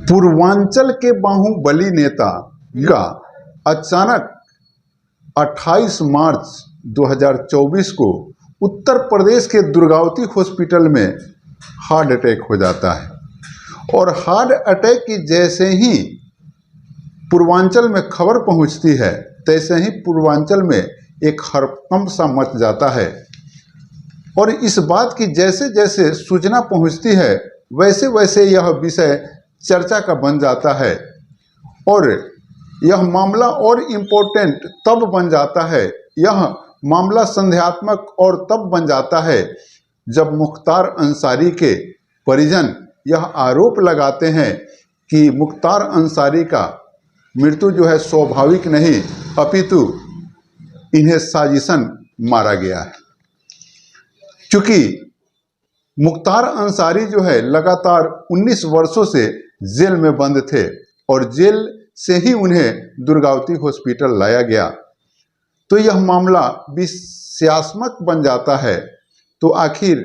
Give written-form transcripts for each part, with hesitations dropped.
पूर्वांचल के बाहुबली नेता का अचानक 28 मार्च 2024 को उत्तर प्रदेश के दुर्गावती हॉस्पिटल में हार्ट अटैक हो जाता है। और हार्ट अटैक की जैसे ही पूर्वांचल में खबर पहुंचती है तैसे ही पूर्वांचल में एक हड़कंप सा मच जाता है। और इस बात की जैसे जैसे सूचना पहुंचती है वैसे वैसे यह विषय चर्चा का बन जाता है। और यह मामला और इम्पोर्टेंट तब बन जाता है, यह मामला संदेहात्मक और तब बन जाता है जब मुख्तार अंसारी के परिजन यह आरोप लगाते हैं कि मुख्तार अंसारी का मृत्यु जो है स्वाभाविक नहीं अपितु इन्हें साजिशन मारा गया है। क्योंकि मुख्तार अंसारी जो है लगातार 19 वर्षों से जेल में बंद थे और जेल से ही उन्हें दुर्गावती हॉस्पिटल लाया गया। तो यह मामला विस्मयात्मक बन जाता है। तो आखिर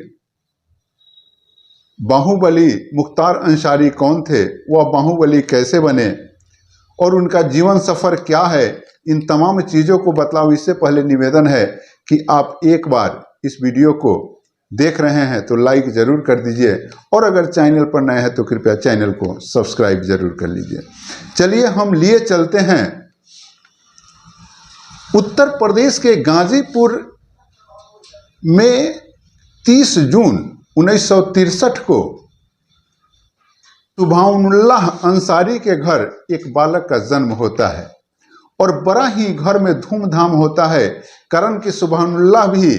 बाहुबली मुख्तार अंसारी कौन थे, वह बाहुबली कैसे बने और उनका जीवन सफर क्या है, इन तमाम चीज़ों को बतलाऊं। इससे पहले निवेदन है कि आप एक बार इस वीडियो को देख रहे हैं तो लाइक ज़रूर कर दीजिए और अगर चैनल पर नए हैं तो कृपया चैनल को सब्सक्राइब ज़रूर कर लीजिए। चलिए हम लिए चलते हैं उत्तर प्रदेश के गाजीपुर में 30 जून 1963 को सुभानुल्लाह अंसारी के घर एक बालक का जन्म होता है और बड़ा ही घर में धूमधाम होता है। कारण कि सुभानुल्लाह भी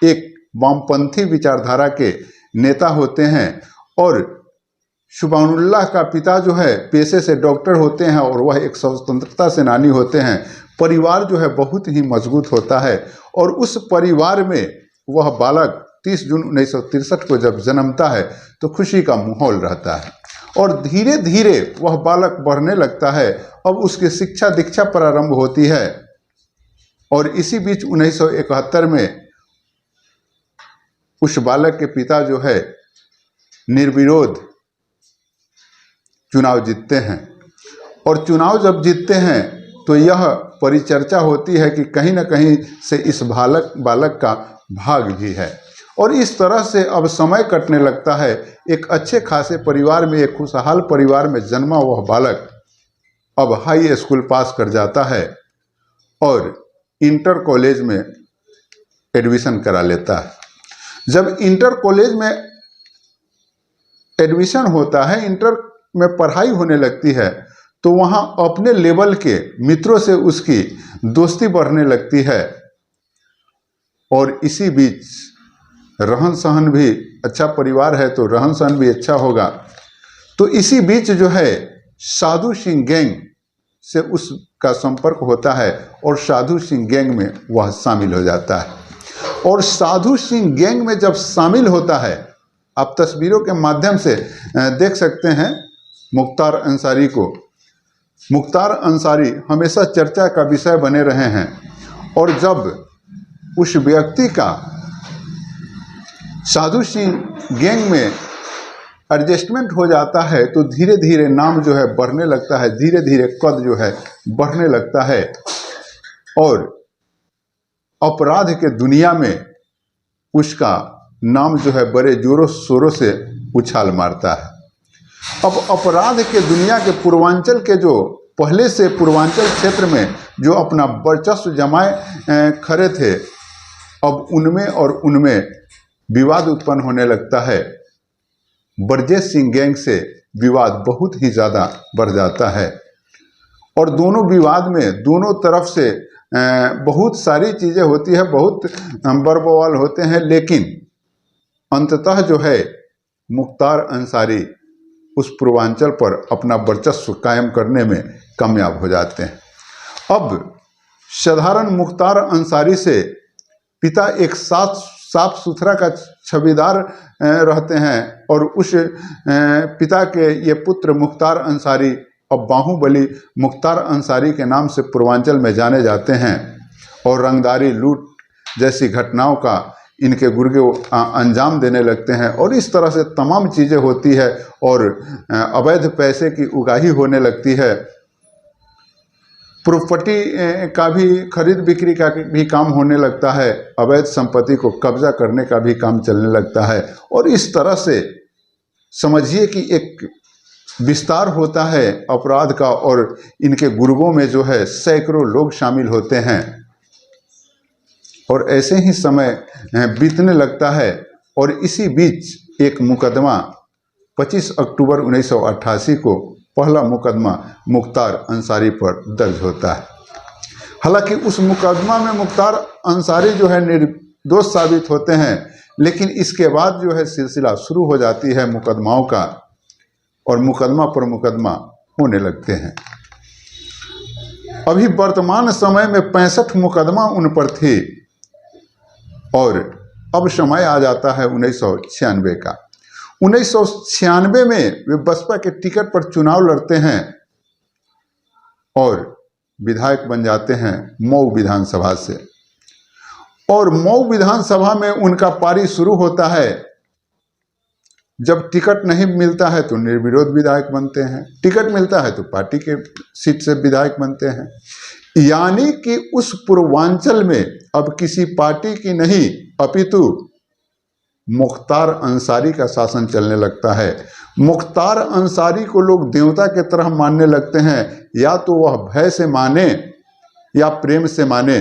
एक वामपंथी विचारधारा के नेता होते हैं और सुभानुल्लाह का पिता जो है पेशे से डॉक्टर होते हैं और वह एक स्वतंत्रता सेनानी होते हैं। परिवार जो है बहुत ही मजबूत होता है और उस परिवार में वह बालक 30 जून 1963 को जब जन्मता है तो खुशी का माहौल रहता है और धीरे धीरे वह बालक बढ़ने लगता है। अब उसकी शिक्षा दीक्षा प्रारंभ होती है और इसी बीच 1971 में उस बालक के पिता जो है निर्विरोध चुनाव जीतते हैं और चुनाव जब जीतते हैं तो यह परिचर्चा होती है कि कहीं ना कहीं से इस बालक का भाग भी है। और इस तरह से अब समय कटने लगता है। एक अच्छे खासे परिवार में, एक खुशहाल परिवार में जन्मा वह बालक अब हाई स्कूल पास कर जाता है और इंटर कॉलेज में एडमिशन करा लेता है। जब इंटर कॉलेज में एडमिशन होता है, इंटर में पढ़ाई होने लगती है तो वहाँ अपने लेवल के मित्रों से उसकी दोस्ती बढ़ने लगती है और इसी बीच रहन सहन भी अच्छा, परिवार है तो रहन सहन भी अच्छा होगा। तो इसी बीच जो है साधु सिंह गैंग से उसका संपर्क होता है और साधु सिंह गैंग में वह शामिल हो जाता है। और साधु सिंह गैंग में जब शामिल होता है, आप तस्वीरों के माध्यम से देख सकते हैं मुख्तार अंसारी को। मुख्तार अंसारी हमेशा चर्चा का विषय बने रहे हैं और जब उस व्यक्ति का साधु सिंह गैंग में एडजस्टमेंट हो जाता है तो धीरे धीरे नाम जो है बढ़ने लगता है, धीरे धीरे कद जो है बढ़ने लगता है और अपराध के दुनिया में उसका नाम जो है बड़े जोरों शोरों से उछाल मारता है। अब अपराध के दुनिया के पूर्वांचल के जो पहले से पूर्वांचल क्षेत्र में जो अपना वर्चस्व जमाए खड़े थे, अब उनमें विवाद उत्पन्न होने लगता है। ब्रजेश सिंह गैंग से विवाद बहुत ही ज़्यादा बढ़ जाता है और दोनों विवाद में दोनों तरफ से बहुत सारी चीज़ें होती है, बहुत बड़बवाल होते हैं, लेकिन अंततः जो है मुख्तार अंसारी उस पूर्वांचल पर अपना वर्चस्व कायम करने में कामयाब हो जाते हैं। अब साधारण मुख्तार अंसारी से पिता एक साफ सुथरा का छबीदार रहते हैं और उस पिता के ये पुत्र मुख्तार अंसारी अब बाहुबली मुख्तार अंसारी के नाम से पूर्वांचल में जाने जाते हैं और रंगदारी लूट जैसी घटनाओं का इनके गुर्गे अंजाम देने लगते हैं और इस तरह से तमाम चीज़ें होती है और अवैध पैसे की उगाही होने लगती है। प्रॉपर्टी का भी खरीद बिक्री का भी काम होने लगता है, अवैध संपत्ति को कब्जा करने का भी काम चलने लगता है और इस तरह से समझिए कि एक विस्तार होता है अपराध का और इनके गुर्गों में जो है सैकड़ों लोग शामिल होते हैं और ऐसे ही समय बीतने लगता है और इसी बीच एक मुकदमा 25 अक्टूबर 1988 को पहला मुकदमा मुख्तार अंसारी पर दर्ज होता है। हालांकि उस मुकदमा में मुख्तार अंसारी जो है निर्दोष साबित होते हैं, लेकिन इसके बाद जो है सिलसिला शुरू हो जाती है मुकदमाओं का और मुकदमा पर मुकदमा होने लगते हैं। अभी वर्तमान समय में 65 मुकदमा उन पर थे और अब समय आ जाता है 1996 का। 1996 में वे बसपा के टिकट पर चुनाव लड़ते हैं और विधायक बन जाते हैं मऊ विधानसभा से और मऊ विधानसभा में उनका पारी शुरू होता है। जब टिकट नहीं मिलता है तो निर्विरोध विधायक बनते हैं, टिकट मिलता है तो पार्टी के सीट से विधायक बनते हैं। यानी कि उस पूर्वांचल में अब किसी पार्टी की नहीं अपितु मुख्तार अंसारी का शासन चलने लगता है। मुख्तार अंसारी को लोग देवता के तरह मानने लगते हैं, या तो वह भय से माने या प्रेम से माने,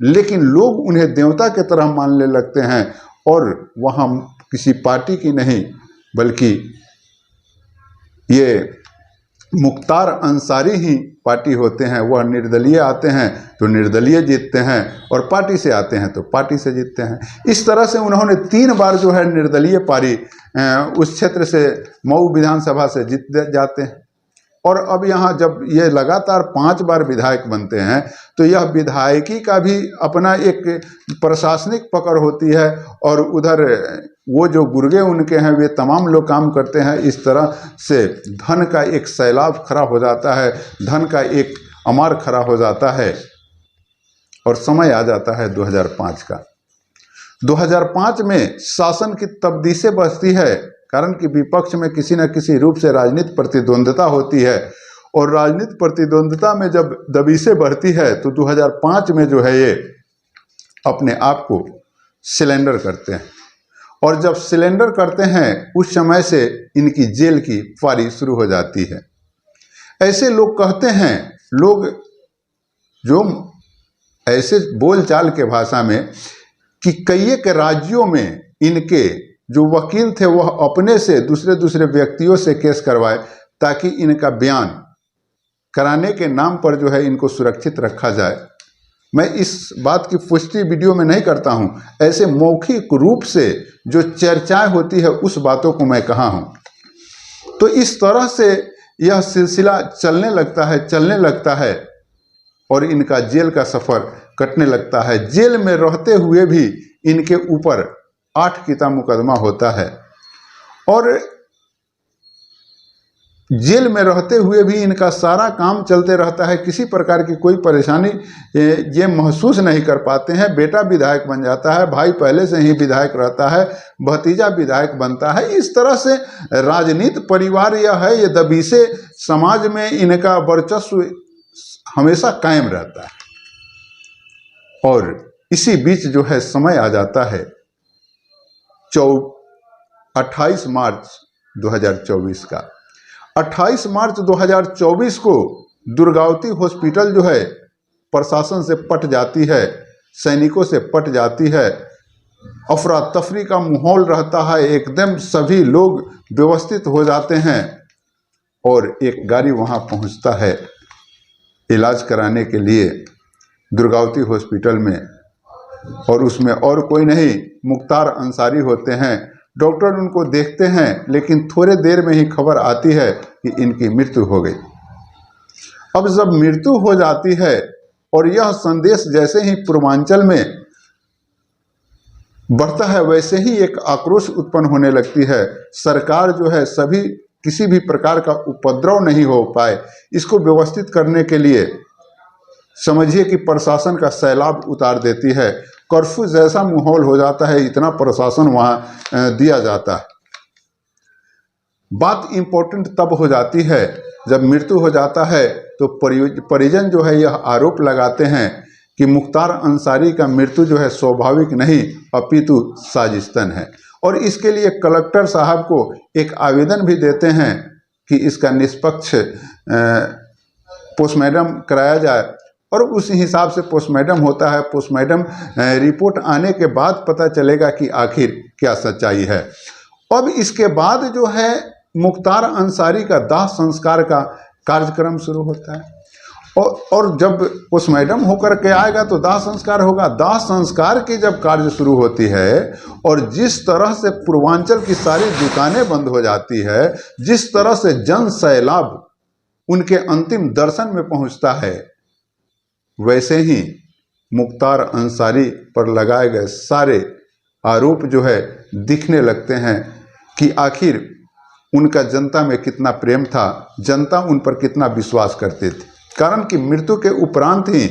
लेकिन लोग उन्हें देवता के तरह मानने लगते हैं और वहाँ किसी पार्टी की नहीं बल्कि ये मुख्तार अंसारी ही पार्टी होते हैं। वह निर्दलीय आते हैं तो निर्दलीय जीतते हैं और पार्टी से आते हैं तो पार्टी से जीतते हैं। इस तरह से उन्होंने 3 बार जो है निर्दलीय पारी उस क्षेत्र से मऊ विधानसभा से जीत जाते हैं और अब यहाँ जब ये लगातार 5 बार विधायक बनते हैं तो यह विधायकी का भी अपना एक प्रशासनिक पकड़ होती है और उधर वो जो गुर्गे उनके हैं वे तमाम लोग काम करते हैं। इस तरह से धन का एक सैलाब खड़ा हो जाता है, धन का एक अमार खड़ा हो जाता है और समय आ जाता है 2005 का। 2005 में शासन की तब्दीसें बचती है, कारण कि विपक्ष में किसी न किसी रूप से राजनीतिक प्रतिद्वंद्विता होती है और राजनीतिक प्रतिद्वंद्विता में जब दबीसें बढ़ती है तो 2005 में जो है ये अपने आप को सिलेंडर करते हैं और जब सिलेंडर करते हैं उस समय से इनकी जेल की पारी शुरू हो जाती है। ऐसे लोग कहते हैं, लोग जो ऐसे बोलचाल के भाषा में कि कई के राज्यों में इनके जो वकील थे वह अपने से दूसरे व्यक्तियों से केस करवाए ताकि इनका बयान कराने के नाम पर जो है इनको सुरक्षित रखा जाए। मैं इस बात की पुष्टि वीडियो में नहीं करता हूं, ऐसे मौखिक रूप से जो चर्चाएं होती है उस बातों को मैं कहा हूं। तो इस तरह से यह सिलसिला चलने लगता है और इनका जेल का सफर कटने लगता है। जेल में रहते हुए भी इनके ऊपर 8 किता मुकदमा होता है और जेल में रहते हुए भी इनका सारा काम चलते रहता है। किसी प्रकार की कोई परेशानी ये महसूस नहीं कर पाते हैं। बेटा विधायक बन जाता है, भाई पहले से ही विधायक रहता है, भतीजा विधायक बनता है। इस तरह से राजनीति परिवार यह है, ये दबीसे समाज में इनका वर्चस्व हमेशा कायम रहता है। और इसी बीच जो है समय आ जाता है 28 मार्च 2024 का। 28 मार्च 2024 को दुर्गावती हॉस्पिटल जो है प्रशासन से पट जाती है, सैनिकों से पट जाती है। अफरा तफरी का माहौल रहता है, एकदम सभी लोग व्यवस्थित हो जाते हैं और एक गाड़ी वहां पहुंचता है इलाज कराने के लिए दुर्गावती हॉस्पिटल में और उसमें और कोई नहीं, मुख्तार अंसारी होते हैं। डॉक्टर उनको देखते हैं लेकिन थोड़े देर में ही खबर आती है कि इनकी मृत्यु हो गई। अब जब मृत्यु हो जाती है और यह संदेश जैसे ही पूर्वांचल में बढ़ता है वैसे ही एक आक्रोश उत्पन्न होने लगती है। सरकार जो है सभी किसी भी प्रकार का उपद्रव नहीं हो पाए इसको व्यवस्थित करने के लिए समझिए कि प्रशासन का सैलाब उतार देती है। कर्फ्यू जैसा माहौल हो जाता है, इतना प्रशासन वहाँ दिया जाता है। बात इम्पोर्टेंट तब हो जाती है जब मृत्यु हो जाता है तो परिजन जो है यह आरोप लगाते हैं कि मुख्तार अंसारी का मृत्यु जो है स्वाभाविक नहीं अपितु साजिशतन है, और इसके लिए कलेक्टर साहब को एक आवेदन भी देते हैं कि इसका निष्पक्ष पोस्टमार्टम कराया जाए। और उस हिसाब से पोस्टमार्टम होता है। पोस्टमार्टम रिपोर्ट आने के बाद पता चलेगा कि आखिर क्या सच्चाई है। अब इसके बाद जो है मुख्तार अंसारी का दाह संस्कार का कार्यक्रम शुरू होता है, और जब पोस्टमार्टम होकर के आएगा तो दाह संस्कार होगा। दाह संस्कार की जब कार्य शुरू होती है और जिस तरह से पूर्वांचल की सारी दुकानें बंद हो जाती है, जिस तरह से जन सैलाब उनके अंतिम दर्शन में पहुंचता है, वैसे ही मुख्तार अंसारी पर लगाए गए सारे आरोप जो है दिखने लगते हैं कि आखिर उनका जनता में कितना प्रेम था, जनता उन पर कितना विश्वास करते थे। कारण कि मृत्यु के उपरांत ही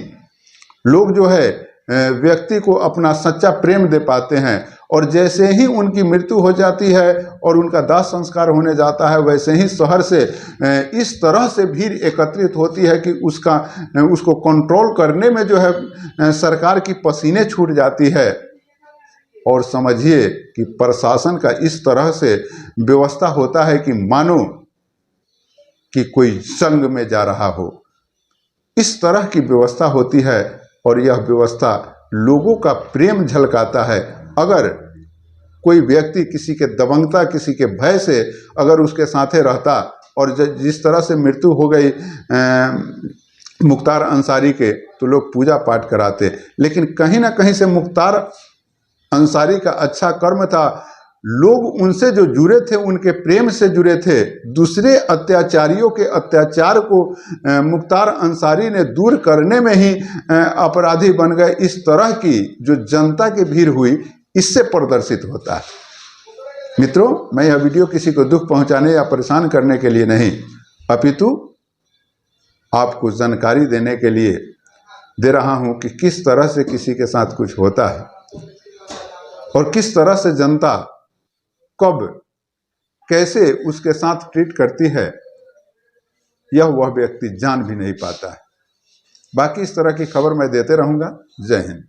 लोग जो है व्यक्ति को अपना सच्चा प्रेम दे पाते हैं, और जैसे ही उनकी मृत्यु हो जाती है और उनका दाह संस्कार होने जाता है, वैसे ही शहर से इस तरह से भीड़ एकत्रित होती है कि उसको कंट्रोल करने में जो है सरकार की पसीने छूट जाती है। और समझिए कि प्रशासन का इस तरह से व्यवस्था होता है कि मानो कि कोई संग में जा रहा हो, इस तरह की व्यवस्था होती है। और यह व्यवस्था लोगों का प्रेम झलकाता है। अगर कोई व्यक्ति किसी के दबंगता, किसी के भय से अगर उसके साथे रहता, और जिस तरह से मृत्यु हो गई मुख्तार अंसारी के, तो लोग पूजा पाठ कराते। लेकिन कहीं ना कहीं से मुख्तार अंसारी का अच्छा कर्म था, लोग उनसे जो जुड़े थे, उनके प्रेम से जुड़े थे। दूसरे अत्याचारियों के अत्याचार को मुख्तार अंसारी ने दूर करने में ही अपराधी बन गए। इस तरह की जो जनता की भीड़ हुई, इससे प्रदर्शित होता है। मित्रों, मैं यह वीडियो किसी को दुख पहुंचाने या परेशान करने के लिए नहीं, अपितु आपको जानकारी देने के लिए दे रहा हूं कि किस तरह से किसी के साथ कुछ होता है और किस तरह से जनता कब कैसे उसके साथ ट्रीट करती है, यह वह व्यक्ति जान भी नहीं पाता है। बाकी इस तरह की खबर मैं देते रहूंगा। जय हिंद।